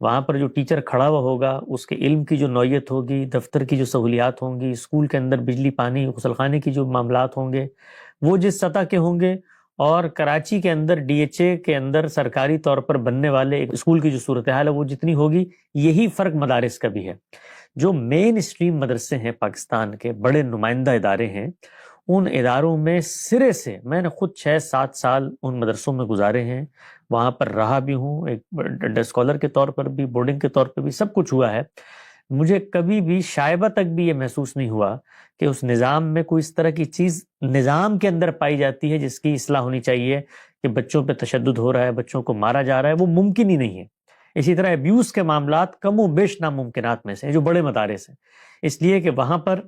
وہاں پر جو ٹیچر کھڑا ہوا ہوگا اس کے علم کی جو نوعیت ہوگی، دفتر کی جو سہولیات ہوں گی، اسکول کے اندر بجلی پانی غسل خانے کی جو معاملات ہوں گے وہ جس سطح کے ہوں گے، اور کراچی کے اندر ڈی ایچ اے کے اندر سرکاری طور پر بننے والے ایک اسکول کی جو صورتحال ہے وہ جتنی ہوگی، یہی فرق مدارس کا بھی ہے۔ جو مین اسٹریم مدرسے ہیں پاکستان کے، بڑے نمائندہ ادارے ہیں، ان اداروں میں سرے سے میں نے خود 6-7 سال ان مدرسوں میں گزارے ہیں، وہاں پر رہا بھی ہوں، ایک اسکالر کے طور پر بھی، بورڈنگ کے طور پر بھی، سب کچھ ہوا ہے۔ مجھے کبھی بھی شائبہ تک بھی یہ محسوس نہیں ہوا کہ اس نظام میں کوئی اس طرح کی چیز نظام کے اندر پائی جاتی ہے جس کی اصلاح ہونی چاہیے، کہ بچوں پہ تشدد ہو رہا ہے، بچوں کو مارا جا رہا ہے، وہ ممکن ہی نہیں ہے۔ اسی طرح ابیوز کے معاملات کم و بیش ناممکنات میں سے ہیں جو بڑے مدارس ہیں، اس لیے کہ وہاں پر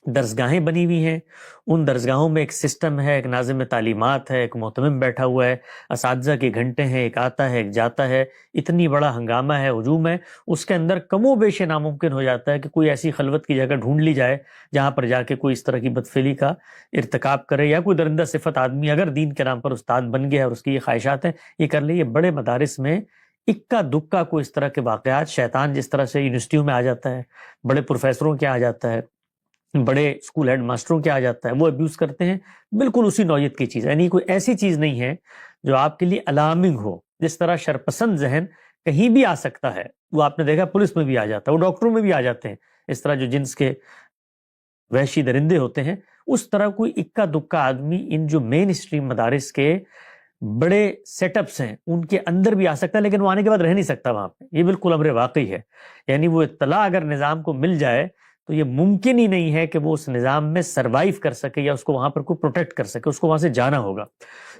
درسگاہیں بنی ہوئی ہیں، ان درسگاہوں میں ایک سسٹم ہے، ایک ناظم تعلیمات ہے، ایک محتمم بیٹھا ہوا ہے، اساتذہ کے گھنٹے ہیں، ایک آتا ہے ایک جاتا ہے، اتنی بڑا ہنگامہ ہے، ہجوم ہے، اس کے اندر کم و بیش ناممکن ہو جاتا ہے کہ کوئی ایسی خلوت کی جگہ ڈھونڈ لی جائے جہاں پر جا کے کوئی اس طرح کی بدفعلی کا ارتکاب کرے، یا کوئی درندہ صفت آدمی اگر دین کے نام پر استاد بن گیا ہے اور اس کی یہ خواہشات ہیں یہ کر لے۔ یہ بڑے مدارس میں اکا دکا کو اس طرح کے واقعات، شیطان جس طرح سے یونیورسٹیوں میں آ جاتا ہے، بڑے پروفیسروں کے آ جاتا ہے، بڑے اسکول ہیڈ ماسٹروں کے آ جاتا ہے، وہ ابیوز کرتے ہیں، بالکل اسی نوعیت کی چیز ہے، یعنی کوئی ایسی چیز نہیں ہے جو آپ کے لیے الارمنگ ہو۔ جس طرح شرپسند ذہن کہیں بھی آ سکتا ہے، وہ آپ نے دیکھا پولیس میں بھی آ جاتا ہے، وہ ڈاکٹروں میں بھی آ جاتے ہیں، اس طرح جو جنس کے وحشی درندے ہوتے ہیں، اس طرح کوئی اکا دکا آدمی ان جو مین اسٹریم مدارس کے بڑے سیٹ اپس ہیں ان کے اندر بھی آ سکتا ہے، لیکن وہ آنے کے بعد رہ نہیں سکتا وہاں پہ، یہ بالکل امر واقعی ہے۔ یعنی وہ اطلاع اگر نظام کو مل جائے تو یہ ممکن ہی نہیں ہے کہ وہ اس نظام میں سروائیو کر سکے یا اس کو وہاں پر کوئی پروٹیکٹ کر سکے، اس کو وہاں سے جانا ہوگا۔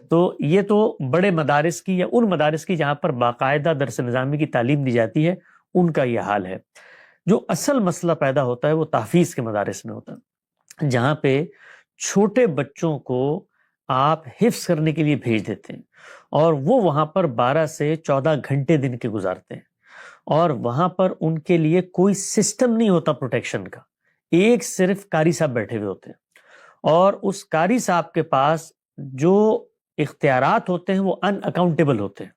تو یہ تو بڑے مدارس کی یا ان مدارس کی جہاں پر باقاعدہ درس نظامی کی تعلیم دی جاتی ہے ان کا یہ حال ہے۔ جو اصل مسئلہ پیدا ہوتا ہے وہ تحفیظ کے مدارس میں ہوتا ہے، جہاں پہ چھوٹے بچوں کو آپ حفظ کرنے کے لیے بھیج دیتے ہیں اور وہ وہاں پر 12 سے 14 گھنٹے دن کے گزارتے ہیں، اور وہاں پر ان کے لیے کوئی سسٹم نہیں ہوتا پروٹیکشن کا، ایک صرف قاری صاحب بیٹھے ہوئے ہوتے ہیں، اور اس قاری صاحب کے پاس جو اختیارات ہوتے ہیں وہ ان اکاؤنٹیبل ہوتے ہیں،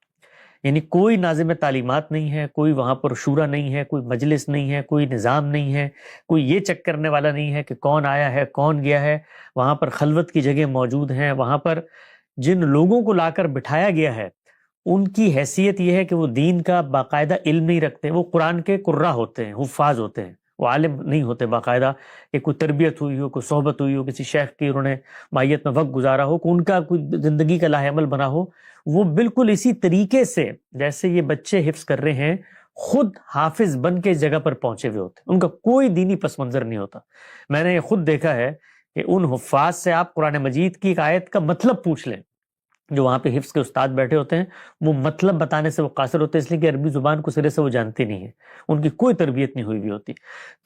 یعنی کوئی ناظم تعلیمات نہیں ہے، کوئی وہاں پر شورا نہیں ہے، کوئی مجلس نہیں ہے، کوئی نظام نہیں ہے، کوئی یہ چیک کرنے والا نہیں ہے کہ کون آیا ہے کون گیا ہے۔ وہاں پر خلوت کی جگہ موجود ہیں، وہاں پر جن لوگوں کو لا کر بٹھایا گیا ہے ان کی حیثیت یہ ہے کہ وہ دین کا باقاعدہ علم نہیں رکھتے، وہ قرآن کے قرہ ہوتے ہیں، حفاظ ہوتے ہیں، وہ عالم نہیں ہوتے باقاعدہ کہ کوئی تربیت ہوئی ہو، کوئی صحبت ہوئی ہو، کسی شیخ کی انہوں نے مائیت میں وقت گزارا ہو، کہ ان کا کوئی زندگی کا لاہ عمل بنا ہو۔ وہ بالکل اسی طریقے سے جیسے یہ بچے حفظ کر رہے ہیں خود حافظ بن کے اس جگہ پر پہنچے ہوئے ہوتے ہیں، ان کا کوئی دینی پس منظر نہیں ہوتا۔ میں نے یہ خود دیکھا ہے کہ ان حفاظ سے آپ قرآن مجید کی ایک آیت کا مطلب پوچھ لیں، جو وہاں پہ حفظ کے استاد بیٹھے ہوتے ہیں، وہ مطلب بتانے سے وہ قاصر ہوتے ہیں، اس لیے کہ عربی زبان کو سرے سے وہ جانتے نہیں ہیں، ان کی کوئی تربیت نہیں ہوئی بھی ہوتی۔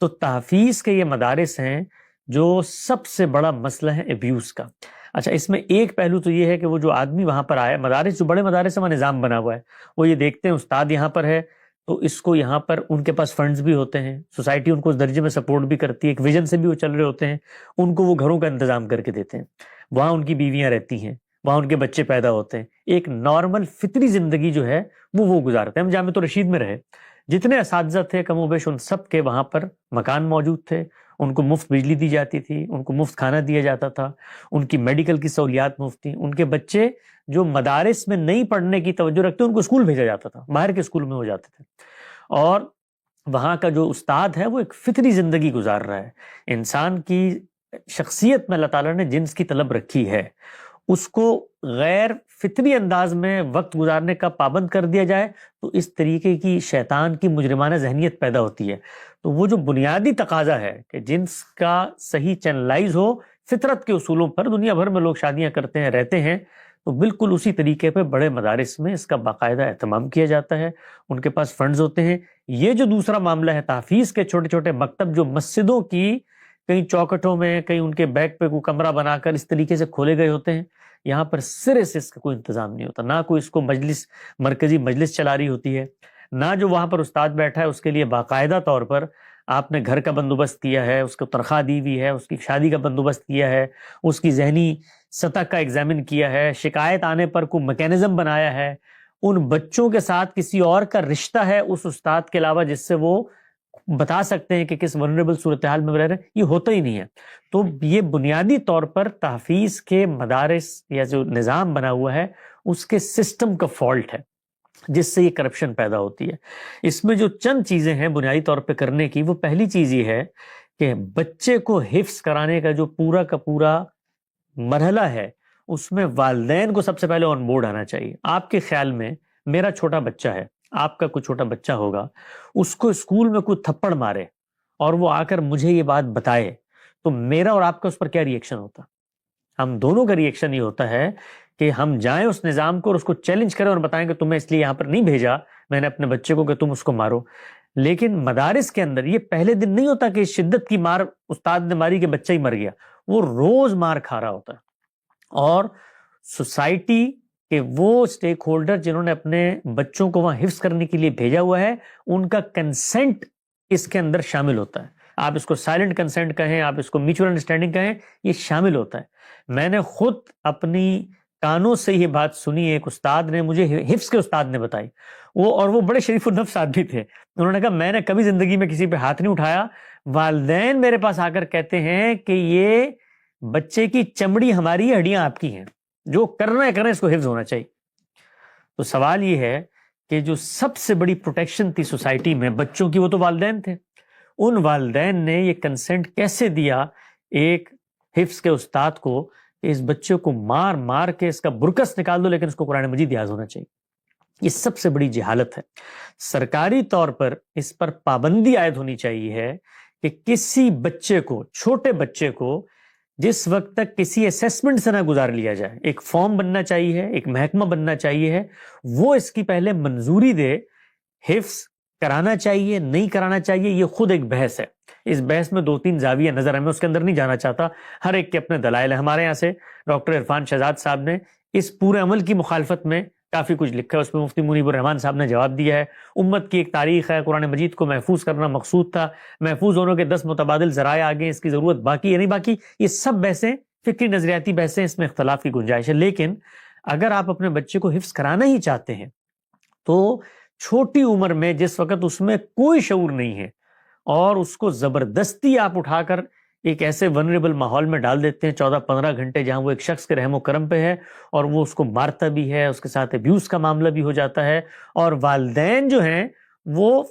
تو تحفیظ کے یہ مدارس ہیں جو سب سے بڑا مسئلہ ہے ابیوز کا۔ اچھا، اس میں ایک پہلو تو یہ ہے کہ وہ جو آدمی وہاں پر آیا، مدارس جو بڑے مدارس ہیں وہاں نظام بنا ہوا ہے، وہ یہ دیکھتے ہیں استاد یہاں پر ہے تو اس کو یہاں پر ان کے پاس فنڈز بھی ہوتے ہیں، سوسائٹی ان کو اس درجے میں سپورٹ بھی کرتی ہے، ایک ویژن سے بھی وہ چل رہے ہوتے ہیں، ان کو وہ گھروں کا انتظام کر کے دیتے ہیں، وہاں ان کی بیویاں رہتی ہیں، وہاں ان کے بچے پیدا ہوتے ہیں، ایک نارمل فطری زندگی جو ہے وہ گزارتے ہیں۔ ہم جامعۃ الرشید میں رہے، جتنے اساتذہ تھے کم و بیش ان سب کے وہاں پر مکان موجود تھے، ان کو مفت بجلی دی جاتی تھی، ان کو مفت کھانا دیا جاتا تھا، ان کی میڈیکل کی سہولیات مفت تھی، ان کے بچے جو مدارس میں نہیں پڑھنے کی توجہ رکھتے ان کو اسکول بھیجا جاتا تھا، باہر کے اسکول میں ہو جاتے تھے، اور وہاں کا جو استاد ہے وہ ایک فطری زندگی گزار رہا ہے۔ انسان کی شخصیت میں اللہ تعالیٰ نے جنس کی طلب رکھی ہے، اس کو غیر فطری انداز میں وقت گزارنے کا پابند کر دیا جائے تو اس طریقے کی شیطان کی مجرمانہ ذہنیت پیدا ہوتی ہے۔ تو وہ جو بنیادی تقاضا ہے کہ جنس کا صحیح چینلائز ہو فطرت کے اصولوں پر، دنیا بھر میں لوگ شادیاں کرتے ہیں رہتے ہیں، تو بالکل اسی طریقے پہ بڑے مدارس میں اس کا باقاعدہ اہتمام کیا جاتا ہے، ان کے پاس فنڈز ہوتے ہیں۔ یہ جو دوسرا معاملہ ہے تحفیظ کے چھوٹے چھوٹے مکتب جو مسجدوں کی کئی چوکٹوں میں، کئی ان کے بیک پہ کوئی کمرہ بنا کر اس طریقے سے کھولے گئے ہوتے ہیں، یہاں پر سرے سے اس کا کوئی انتظام نہیں ہوتا، نہ کوئی اس کو مجلس، مرکزی مجلس چلا رہی ہوتی ہے، نہ جو وہاں پر استاد بیٹھا ہے اس کے لیے باقاعدہ طور پر آپ نے گھر کا بندوبست کیا ہے، اس کو تنخواہ دی ہوئی ہے، اس کی شادی کا بندوبست کیا ہے، اس کی ذہنی سطح کا ایگزامن کیا ہے، شکایت آنے پر کوئی میکینزم بنایا ہے، ان بچوں کے ساتھ کسی اور کا رشتہ ہے اس استاد کے علاوہ جس سے وہ بتا سکتے ہیں کہ کس ولنریبل صورتحال میں رہ رہے ہیں، یہ ہوتا ہی نہیں ہے. تو یہ بنیادی طور پر تحفیظ کے مدارس یا جو نظام بنا ہوا ہے اس کے سسٹم کا فالٹ ہے جس سے یہ کرپشن پیدا ہوتی ہے. اس میں جو چند چیزیں ہیں بنیادی طور پہ کرنے کی، وہ پہلی چیز یہ ہے کہ بچے کو حفظ کرانے کا جو پورا کا پورا مرحلہ ہے اس میں والدین کو سب سے پہلے آن بورڈ آنا چاہیے. آپ کے خیال میں میرا چھوٹا بچہ ہے، آپ کا کوئی چھوٹا بچہ ہوگا، اس کو اسکول میں کوئی تھپڑ مارے اور وہ آ کر مجھے یہ بات بتائے تو میرا اور آپ کا اس پر کیا ری ایکشن ہوتا؟ ہم دونوں کا ری ایکشن یہ ہوتا ہے کہ ہم جائیں اس نظام کو اور اس کو چیلنج کریں اور بتائیں کہ تمہیں اس لیے یہاں پر نہیں بھیجا میں نے اپنے بچے کو کہ تم اس کو مارو. لیکن مدارس کے اندر یہ پہلے دن نہیں ہوتا کہ شدت کی مار استاد نے ماری کہ بچہ ہی مر گیا، وہ روز مار کھا رہا ہوتا ہے. اور سوسائٹی کہ وہ سٹیک ہولڈر جنہوں نے اپنے بچوں کو وہاں حفظ کرنے کے لیے بھیجا ہوا ہے ان کا کنسنٹ اس کے اندر شامل ہوتا ہے. آپ اس کو سائلنٹ کنسنٹ کہیں، آپ اس کو میوچل انڈرسٹینڈنگ کہیں، یہ شامل ہوتا ہے. میں نے خود اپنی کانوں سے یہ بات سنی، ایک استاد نے مجھے، حفظ کے استاد نے بتائی، وہ بڑے شریف النفس آدمی تھے. انہوں نے کہا میں نے کبھی زندگی میں کسی پہ ہاتھ نہیں اٹھایا، والدین میرے پاس آ کر کہتے ہیں کہ یہ بچے کی چمڑی ہماری، ہڈیاں آپ کی ہیں، جو کرنا ہے کریں، اس کو حفظ ہونا چاہیے. تو سوال یہ ہے کہ جو سب سے بڑی پروٹیکشن تھی سوسائٹی میں بچوں کی، وہ تو والدین تھے. ان والدین نے یہ کنسنٹ کیسے دیا ایک حفظ کے استاد کو کہ اس بچے کو مار مار کے اس کا برکس نکال دو لیکن اس کو قرآن مجید یاد ہونا چاہیے؟ یہ سب سے بڑی جہالت ہے. سرکاری طور پر اس پر پابندی عائد ہونی چاہیے ہے کہ کسی بچے کو، چھوٹے بچے کو جس وقت تک کسی اسیسمنٹ سے نہ گزار لیا جائے، ایک فارم بننا چاہیے، ایک محکمہ بننا چاہیے ہے، وہ اس کی پہلے منظوری دے. حفظ کرانا چاہیے نہیں کرانا چاہیے یہ خود ایک بحث ہے. اس بحث میں 2-3 زاویہ نظر ہیں، میں اس کے اندر نہیں جانا چاہتا، ہر ایک کے اپنے دلائل ہیں. ہمارے یہاں سے ڈاکٹر عرفان شہزاد صاحب نے اس پورے عمل کی مخالفت میں کافی کچھ لکھا ہے، اس میں مفتی منیب الرحمان صاحب نے جواب دیا ہے. امت کی ایک تاریخ ہے، قرآن مجید کو محفوظ کرنا مقصود تھا، محفوظ ہونے کے 10 متبادل ذرائع آگے، اس کی ضرورت باقی ہے نہیں باقی. یہ سب بحثیں فکری نظریاتی بحثیں، اس میں اختلاف کی گنجائش ہے. لیکن اگر آپ اپنے بچے کو حفظ کرانا ہی چاہتے ہیں تو چھوٹی عمر میں، جس وقت اس میں کوئی شعور نہیں ہے، اور اس کو زبردستی آپ اٹھا کر ایک ایسے ونریبل ماحول میں ڈال دیتے ہیں 14-15 گھنٹے، جہاں وہ ایک شخص کے رحم و کرم پہ ہے اور وہ اس کو مارتا بھی ہے، اس کے ساتھ ابیوز کا معاملہ بھی ہو جاتا ہے، اور والدین جو ہیں وہ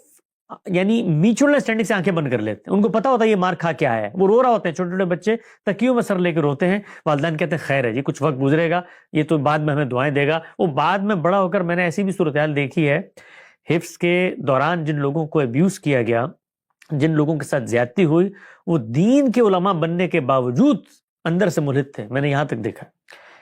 یعنی میوچل انڈرسٹینڈنگ سے آنکھیں بند کر لیتے ہیں. ان کو پتا ہوتا ہے یہ مار کھا کے آیا ہے، وہ رو رہا ہوتے ہیں، چھوٹے چھوٹے بچے تکیوں میں سر لے کے روتے ہیں. والدین کہتے ہیں خیر ہے جی، کچھ وقت گزرے گا، یہ تو بعد میں ہمیں دعائیں دے گا. وہ بعد میں بڑا ہو کر، میں نے ایسی بھی صورتحال دیکھی ہے، حفظ کے دوران جن لوگوں کو ابیوز کیا گیا، جن لوگوں کے ساتھ زیادتی ہوئی، وہ دین کے علماء بننے کے باوجود اندر سے ملحد تھے. میں نے یہاں تک دیکھا،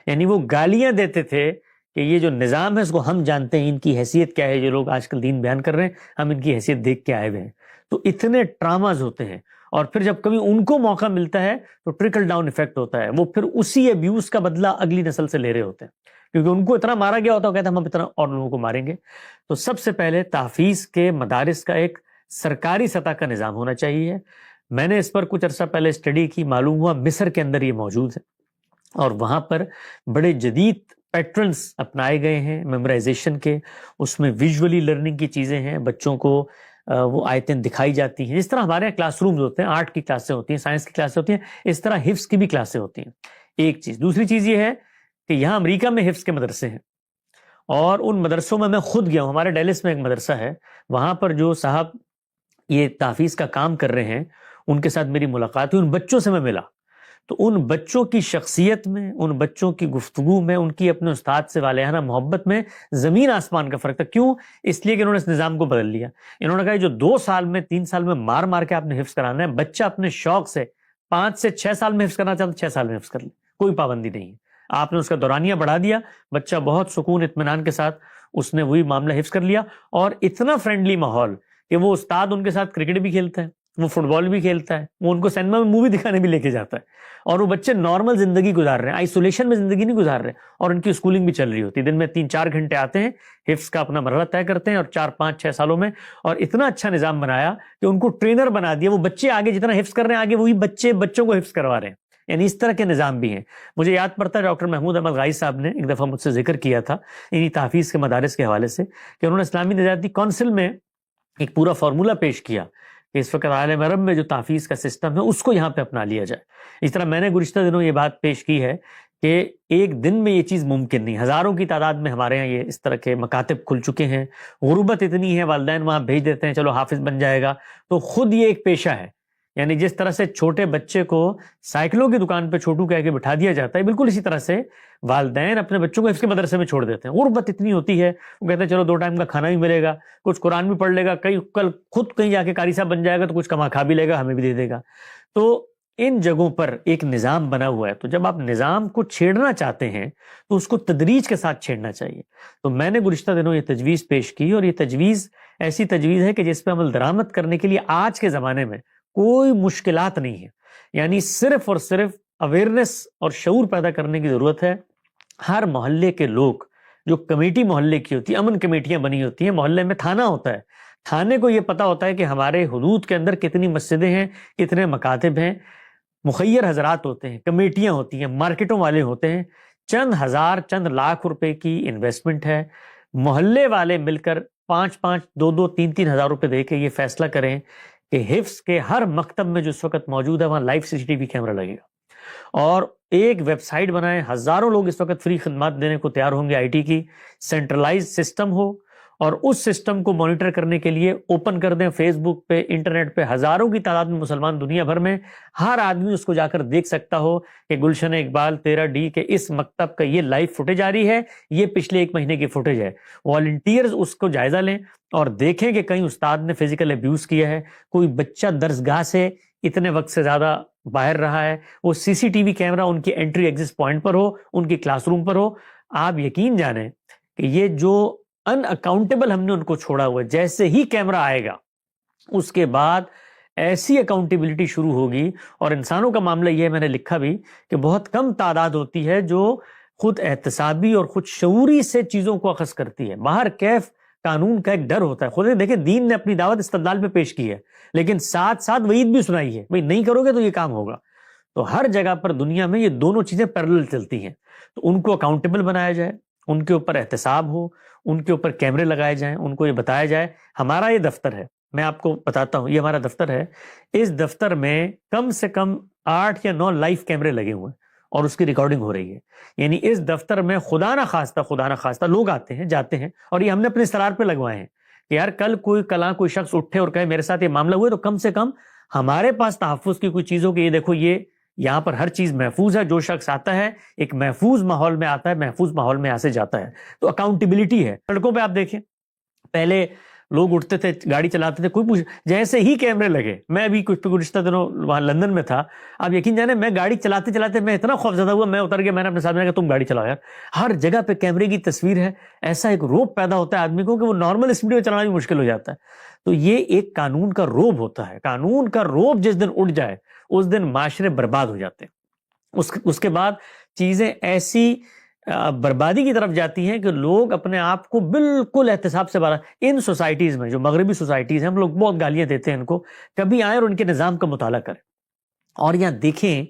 یعنی وہ گالیاں دیتے تھے کہ یہ جو نظام ہے اس کو ہم جانتے ہیں، ان کی حیثیت کیا ہے. جو لوگ آج کل دین بیان کر رہے ہیں، ہم ان کی حیثیت دیکھ کے آئے ہوئے ہیں. تو اتنے ٹراماز ہوتے ہیں، اور پھر جب کبھی ان کو موقع ملتا ہے تو ٹرکل ڈاؤن ایفیکٹ ہوتا ہے. وہ پھر اسی ابیوز کا بدلہ اگلی نسل سے لے رہے ہوتے ہیں، کیونکہ ان کو اتنا مارا گیا ہوتا ہے، کہتے ہیں ہم اتنا اور لوگوں کو ماریں گے. تو سب سے پہلے تحفیظ کے مدارس کا ایک سرکاری سطح کا نظام ہونا چاہیے. میں نے اس پر کچھ عرصہ پہلے اسٹڈی کی، معلوم ہوا مصر کے اندر یہ موجود ہے، اور وہاں پر بڑے جدید پیٹرنز اپنائے گئے ہیں میمورائزیشن کے. اس میں ویژولی لرننگ کی چیزیں ہیں، بچوں کو وہ آیتیں دکھائی جاتی ہیں. جس طرح ہمارے یہاں کلاس رومز ہوتے ہیں، آرٹ کی کلاسیں ہوتی ہیں، سائنس کی کلاسیں ہوتی ہیں، اس طرح حفظ کی بھی کلاسیں ہوتی ہیں. ایک چیز. دوسری چیز یہ ہے کہ یہاں امریکہ میں حفظ کے مدرسے ہیں، اور ان مدرسوں میں خود گیا ہوں. ہمارے ڈیلس میں ایک مدرسہ ہے، وہاں پر جو صاحب یہ تحفیظ کا کام کر رہے ہیں ان کے ساتھ میری ملاقات ہوئی، ان بچوں سے میں ملا. تو ان بچوں کی شخصیت میں، ان بچوں کی گفتگو میں، ان کی اپنے استاد سے والہانہ محبت میں زمین آسمان کا فرق تھا. کیوں؟ اس لیے کہ انہوں نے اس نظام کو بدل لیا. انہوں نے کہا جو 2 سال میں 3 سال میں مار مار کے آپ نے حفظ کرانا ہے، بچہ اپنے شوق سے 5 سے 6 سال میں حفظ کرنا چاہتا 6 سال میں حفظ کر لے، کوئی پابندی نہیں ہے. آپ نے اس کا دورانیہ بڑھا دیا، بچہ بہت سکون اطمینان کے ساتھ اس نے وہی معاملہ حفظ کر لیا. اور اتنا فرینڈلی ماحول کہ وہ استاد ان کے ساتھ کرکٹ بھی کھیلتا ہے، وہ فٹ بال بھی کھیلتا ہے، وہ ان کو سینما میں مووی دکھانے بھی لے کے جاتا ہے، اور وہ بچے نارمل زندگی گزار رہے ہیں، آئسولیشن میں زندگی نہیں گزار رہے، اور ان کی اسکولنگ بھی چل رہی ہوتی ہے. دن میں 3-4 گھنٹے آتے ہیں، حفظ کا اپنا مرحلہ طے کرتے ہیں، اور 4-5-6 سالوں میں، اور اتنا اچھا نظام بنایا کہ ان کو ٹرینر بنا دیا. وہ بچے آگے جتنا حفظ کر رہے ہیں، آگے وہی بچوں کو حفظ کروا رہے ہیں. یعنی اس طرح کے نظام بھی ہیں. مجھے یاد پڑتا ہے ڈاکٹر محمود احمد غائی صاحب نے ایک دفعہ مجھ سے ذکر کیا تھا انہی تحفیظ کے مدارس کے حوالے سے کہ انہوں نے اسلامی نظریاتی کونسل میں ایک پورا فارمولہ پیش کیا کہ اس وقت عالم عرب میں جو تحفیظ کا سسٹم ہے اس کو یہاں پہ اپنا لیا جائے. اس طرح میں نے گزشتہ دنوں یہ بات پیش کی ہے کہ ایک دن میں یہ چیز ممکن نہیں. ہزاروں کی تعداد میں ہمارے یہاں یہ اس طرح کے مکاتب کھل چکے ہیں. غربت اتنی ہے، والدین وہاں بھیج دیتے ہیں چلو حافظ بن جائے گا. تو خود یہ ایک پیشہ ہے. یعنی جس طرح سے چھوٹے بچے کو سائیکلوں کی دکان پہ چھوٹو کہہ کے بٹھا دیا جاتا ہے، بالکل اسی طرح سے والدین اپنے بچوں کو حفظ کے مدرسے میں چھوڑ دیتے ہیں. غربت اتنی ہوتی ہے، وہ کہتے ہیں چلو 2 ٹائم کا کھانا بھی ملے گا، کچھ قرآن بھی پڑھ لے گا، کل خود کہیں جا کے قاری صاحب بن جائے گا تو کچھ کما کھا بھی لے گا، ہمیں بھی دے دے گا. تو ان جگہوں پر ایک نظام بنا ہوا ہے. تو جب آپ نظام کو چھیڑنا چاہتے ہیں تو اس کو تدریج کے ساتھ چھیڑنا چاہیے. تو میں نے گزشتہ دنوں یہ تجویز پیش کی، اور یہ تجویز ایسی تجویز ہے کہ جس پہ عمل درآمد کرنے کے لیے آج کے زمانے میں کوئی مشکلات نہیں ہے. یعنی صرف اور صرف اویئرنیس اور شعور پیدا کرنے کی ضرورت ہے. ہر محلے کے لوگ، جو کمیٹی محلے کی ہوتی ہے، امن کمیٹیاں بنی ہوتی ہیں، محلے میں تھانہ ہوتا ہے، تھانے کو یہ پتا ہوتا ہے کہ ہمارے حدود کے اندر کتنی مسجدیں ہیں، کتنے مکاتب ہیں، مخیر حضرات ہوتے ہیں، کمیٹیاں ہوتی ہیں، مارکیٹوں والے ہوتے ہیں. چند ہزار چند لاکھ روپے کی انویسٹمنٹ ہے. محلے والے مل کر 5-5 2-2 3-3 ہزار روپے دے کے یہ فیصلہ کریں کہ حفظ کے ہر مکتب میں جو اس وقت موجود ہے وہاں لائیو CCTV کیمرہ لگے گا، اور ایک ویب سائٹ بنائیں. ہزاروں لوگ اس وقت فری خدمات دینے کو تیار ہوں گے. IT کی سینٹرلائز سسٹم ہو، اور اس سسٹم کو مانیٹر کرنے کے لیے اوپن کر دیں. فیس بک پہ، انٹرنیٹ پہ ہزاروں کی تعداد میں مسلمان دنیا بھر میں، ہر آدمی اس کو جا کر دیکھ سکتا ہو کہ گلشن اقبال 13D کے اس مکتب کا یہ لائیو فوٹیج آ رہی ہے، یہ پچھلے 1 مہینے کی فوٹیج ہے. والنٹیئرز اس کو جائزہ لیں اور دیکھیں کہ کہیں استاد نے فزیکل ابیوز کیا ہے، کوئی بچہ درسگاہ سے اتنے وقت سے زیادہ باہر رہا ہے، وہ CCTV کیمرہ ان کی انٹری ایگزٹ پوائنٹ پر ہو، ان کی کلاس روم پر ہو. آپ یقین جانیں کہ یہ جو ان اکاؤنٹیبل ہم نے ان کو چھوڑا ہوا ہے، جیسے ہی کیمرہ آئے گا اس کے بعد ایسی اکاؤنٹیبلٹی شروع ہوگی. اور انسانوں کا معاملہ یہ ہے، میں نے لکھا بھی کہ بہت کم تعداد ہوتی ہے جو خود احتسابی اور خود شعوری سے چیزوں کو اخذ کرتی ہے. باہر کیف قانون کا ایک ڈر ہوتا ہے. خود دیکھیں دین نے اپنی دعوت استدلال میں پیش کی ہے، لیکن ساتھ ساتھ وعید بھی سنائی ہے، بھئی نہیں کرو گے تو یہ کام ہوگا. تو ہر جگہ پر دنیا میں یہ دونوں چیزیں پیرلل چلتی ہیں. تو ان کو اکاؤنٹیبل بنایا جائے، ان کے اوپر احتساب ہو، ان کے اوپر کیمرے لگائے جائیں، ان کو یہ بتایا جائے. ہمارا یہ دفتر ہے، میں آپ کو بتاتا ہوں، یہ ہمارا دفتر ہے. اس دفتر میں کم سے کم 8 یا 9 لائیو کیمرے لگے ہوئے ہیں اور اس کی ریکارڈنگ ہو رہی ہے. یعنی اس دفتر میں خدا نہ خواستہ لوگ آتے ہیں جاتے ہیں، اور یہ ہم نے اپنے استرار پہ لگوائے ہیں کہ یار کل کوئی شخص اٹھے اور کہے میرے ساتھ یہ معاملہ ہوا، تو کم سے کم ہمارے پاس تحفظ کی کوئی چیزوں کی، یہ دیکھو یہ یہاں پر ہر چیز محفوظ ہے. جو شخص آتا ہے ایک محفوظ ماحول میں آتا ہے، محفوظ ماحول میں یہاں سے جاتا ہے. تو اکاؤنٹیبلٹی ہے. سڑکوں پہ آپ دیکھیں پہلے لوگ اٹھتے تھے، گاڑی چلاتے تھے، کوئی پوچھ، جیسے ہی کیمرے لگے، میں ابھی کچھ گزشتہ دنوں وہاں لندن میں تھا، آپ یقین جانے میں گاڑی چلاتے چلاتے میں اتنا خوفزدہ ہوا، میں اتر گیا، میں نے اپنے سامنے کہا تم گاڑی چلاؤ یار. ہر جگہ پہ کیمرے کی تصویر ہے. ایسا ایک روب پیدا ہوتا ہے آدمی کو کہ وہ نارمل اسپیڈ میں چلانا بھی مشکل ہو جاتا ہے. تو یہ ایک قانون کا روب ہوتا ہے. قانون کا روب جس دن اٹھ جائے اس دن معاشرے برباد ہو جاتے ہیں. اس کے بعد چیزیں ایسی بربادی کی طرف جاتی ہیں کہ لوگ اپنے آپ کو بالکل احتساب سے باہر. ان سوسائٹیز میں جو مغربی سوسائٹیز ہیں، ہم لوگ بہت گالیاں دیتے ہیں ان کو، کبھی آئیں اور ان کے نظام کا مطالعہ کریں اور یہاں دیکھیں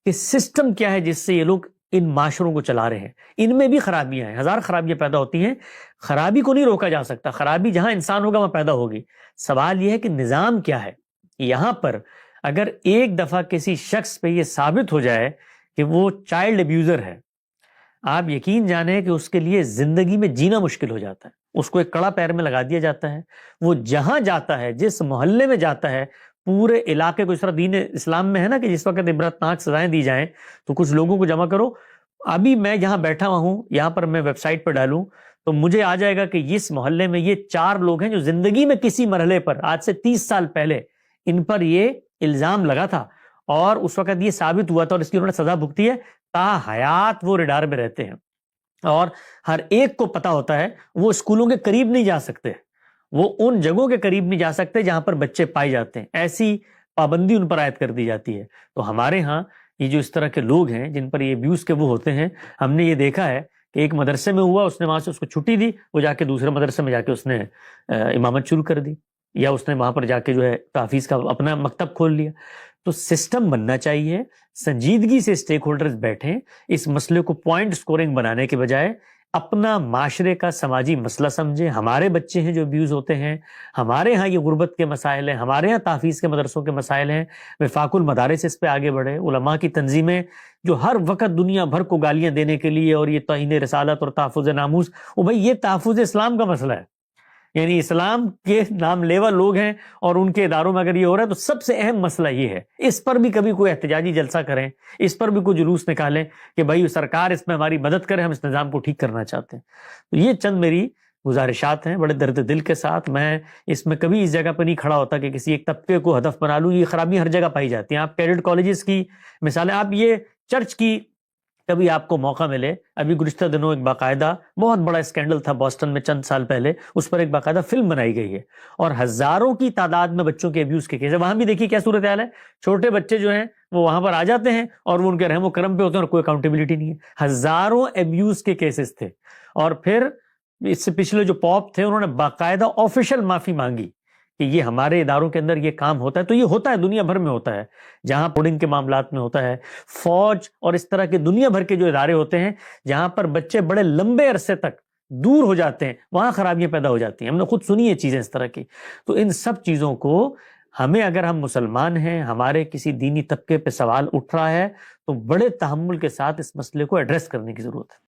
کہ سسٹم کیا ہے جس سے یہ لوگ ان معاشروں کو چلا رہے ہیں. ان میں بھی خرابیاں ہیں، ہزار خرابیاں پیدا ہوتی ہیں. خرابی کو نہیں روکا جا سکتا، خرابی جہاں انسان ہوگا وہاں پیدا ہوگی. سوال یہ ہے کہ نظام کیا ہے. یہاں پر اگر ایک دفعہ کسی شخص پہ یہ ثابت ہو جائے کہ وہ چائلڈ ابیوزر ہے، آپ یقین جانیں کہ اس کے لیے زندگی میں جینا مشکل ہو جاتا ہے. اس کو ایک کڑا پیر میں لگا دیا جاتا ہے. وہ جہاں جاتا ہے، جس محلے میں جاتا ہے، پورے علاقے کو، اس طرح دین اسلام میں ہے نا کہ جس وقت عبرتناک سزائیں دی جائیں تو کچھ لوگوں کو جمع کرو. ابھی میں یہاں بیٹھا ہوا ہوں، یہاں پر میں ویب سائٹ پر ڈالوں تو مجھے آ جائے گا کہ اس محلے میں یہ 4 لوگ ہیں جو زندگی میں کسی مرحلے پر آج سے 30 سال پہلے ان پر یہ الزام لگا تھا اور اس وقت یہ ثابت ہوا تھا اور اس کی انہوں نے سزا بھگتی ہے. تا حیات وہ ریڈار میں رہتے ہیں اور ہر ایک کو پتا ہوتا ہے وہ اسکولوں کے قریب نہیں جا سکتے، وہ ان جگہوں کے قریب نہیں جا سکتے جہاں پر بچے پائے جاتے ہیں. ایسی پابندی ان پر عائد کر دی جاتی ہے. تو ہمارے ہاں یہ جو اس طرح کے لوگ ہیں جن پر یہ ابیوز کے وہ ہوتے ہیں، ہم نے یہ دیکھا ہے کہ ایک مدرسے میں ہوا، اس نے وہاں سے اس کو چھٹی دی، وہ جا کے دوسرے مدرسے میں جا کے اس نے امامت شروع کر دی، یا اس نے وہاں پر جا کے جو ہے تحفیظ کا اپنا مکتب کھول لیا. تو سسٹم بننا چاہیے، سنجیدگی سے اسٹیک ہولڈرز بیٹھیں، اس مسئلے کو پوائنٹ سکورنگ بنانے کے بجائے اپنا معاشرے کا سماجی مسئلہ سمجھیں. ہمارے بچے ہیں جو ابیوز ہوتے ہیں، ہمارے ہاں یہ غربت کے مسائل ہیں، ہمارے ہاں تحفیظ کے مدرسوں کے مسائل ہیں، وفاق المدارس اس پہ آگے بڑھے. علماء کی تنظیمیں جو ہر وقت دنیا بھر کو گالیاں دینے کے لیے اور یہ توہین رسالت اور تحفظ ناموس، وہ بھائی یہ تحفظ اسلام کا مسئلہ ہے. یعنی اسلام کے نام لیوا لوگ ہیں اور ان کے اداروں میں اگر یہ ہو رہا ہے تو سب سے اہم مسئلہ یہ ہے. اس پر بھی کبھی کوئی احتجاجی جلسہ کریں، اس پر بھی کوئی جلوس نکالیں کہ بھائی سرکار اس میں ہماری مدد کرے، ہم اس نظام کو ٹھیک کرنا چاہتے ہیں. تو یہ چند میری گزارشات ہیں بڑے درد دل کے ساتھ. میں اس میں کبھی اس جگہ پہ نہیں کھڑا ہوتا کہ کسی ایک طبقے کو ہدف بنا لوں. یہ خرابیاں ہر جگہ پائی جاتی ہیں. آپ کیڈٹ کالجز کی مثالیں، آپ یہ چرچ کی کبھی آپ کو موقع ملے، ابھی گزشتہ دنوں ایک باقاعدہ بہت بڑا اسکینڈل تھا بوسٹن میں چند سال پہلے، اس پر ایک باقاعدہ فلم بنائی گئی ہے اور ہزاروں کی تعداد میں بچوں کے ابیوز کے کیس ہے. وہاں بھی دیکھیے کیا صورتحال ہے. چھوٹے بچے جو ہیں وہ وہاں پر آ جاتے ہیں اور وہ ان کے رحم و کرم پہ ہوتے ہیں اور کوئی اکاؤنٹیبلٹی نہیں ہے. ہزاروں ابیوز کے کیسز تھے اور پھر اس سے پچھلے جو پاپ تھے انہوں نے باقاعدہ آفیشیل معافی مانگی کہ یہ ہمارے اداروں کے اندر یہ کام ہوتا ہے. تو یہ ہوتا ہے، دنیا بھر میں ہوتا ہے، جہاں پوڈنگ کے معاملات میں ہوتا ہے، فوج اور اس طرح کے دنیا بھر کے جو ادارے ہوتے ہیں جہاں پر بچے بڑے لمبے عرصے تک دور ہو جاتے ہیں، وہاں خرابیاں پیدا ہو جاتی ہیں. ہم نے خود سنی ہے چیزیں اس طرح کی. تو ان سب چیزوں کو ہمیں، اگر ہم مسلمان ہیں، ہمارے کسی دینی طبقے پہ سوال اٹھ رہا ہے تو بڑے تحمل کے ساتھ اس مسئلے کو ایڈریس کرنے کی ضرورت ہے.